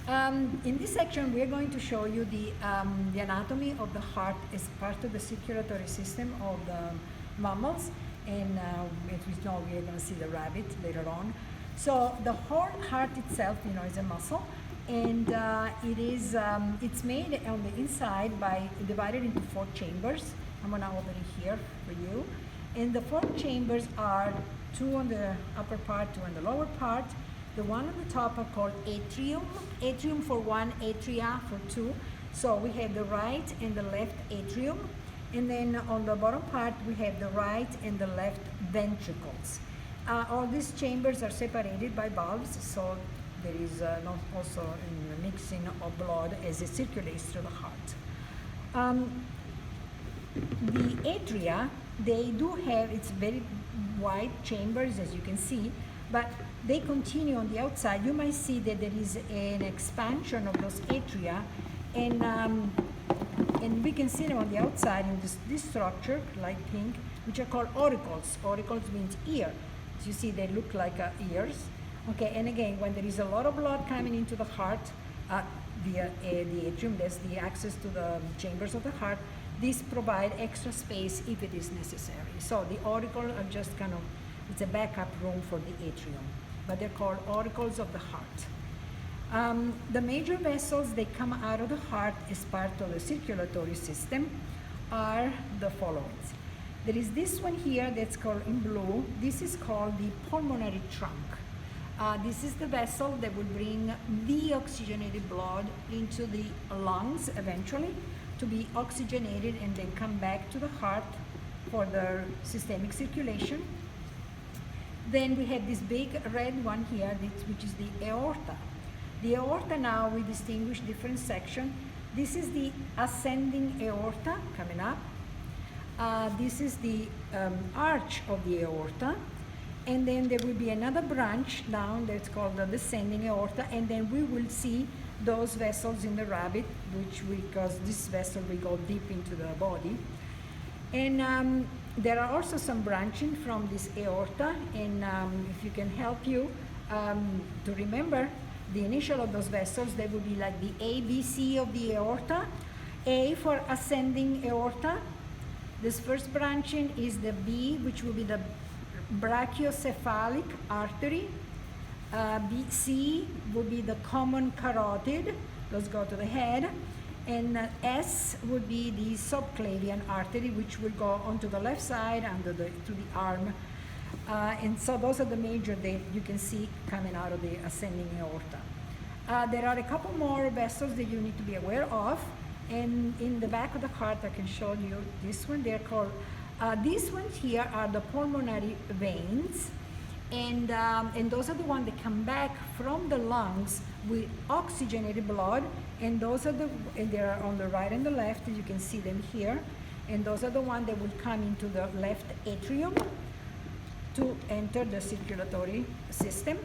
In this section, we're going to show you the anatomy of the heart as part of the circulatory system of the mammals, and as we know, we're going to see the rabbit later on. So the whole heart itself, is a muscle, and it's made on the inside by divided into 4 chambers. I'm going to open it here for you, and the 4 chambers are 2 on the upper part, 2 on the lower part. The one on the top are called atrium. Atrium for 1, atria for 2. So we have the right and the left atrium. And then on the bottom part, we have the right and the left ventricles. All these chambers are separated by valves, so there is not also a mixing of blood as it circulates through the heart. The atria, they do have, it's very wide chambers, as you can see, but they continue on the outside. You might see that there is an expansion of those atria, and we can see them on the outside in this structure, light pink, which are called auricles. Auricles means ear. As you see, they look like ears. Okay, and again, when there is a lot of blood coming into the heart via the atrium, that's the access to the chambers of the heart, these provide extra space if it is necessary. So the auricles are just kind of, it's a backup room for the atrium, but they're called auricles of the heart. The major vessels that come out of the heart as part of the circulatory system are the following. There is this one here that's called in blue. This is called the pulmonary trunk. This is the vessel that will bring the oxygenated blood into the lungs eventually to be oxygenated and then come back to the heart for the systemic circulation. Then we have this big red one here, which is the aorta. The aorta, now we distinguish different sections. This is the ascending aorta coming up. This is the arch of the aorta. And then there will be another branch down that's called the descending aorta. And then we will see those vessels in the rabbit, because this vessel will go deep into the body. And there are also some branching from this aorta, and if you can help you to remember the initial of those vessels, they would be like the ABC of the aorta. A for ascending aorta. This first branching is the B, which will be the brachiocephalic artery. C would be the common carotid. Those go to the head. And S would be the subclavian artery, which will go onto the left side to the arm. And so those are the major that you can see coming out of the ascending aorta. There are a couple more vessels that you need to be aware of. And in the back of the heart, I can show you this one. They're called, these ones here are the pulmonary veins. And those are the ones that come back from the lungs with oxygenated blood, and those are and they are on the right and the left, you can see them here, and those are the ones that will come into the left atrium to enter the circulatory system.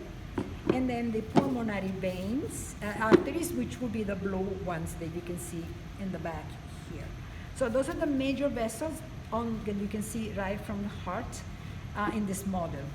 And then the pulmonary veins, arteries, which will be the blue ones that you can see in the back here. So those are the major vessels that you can see right from the heart in this model.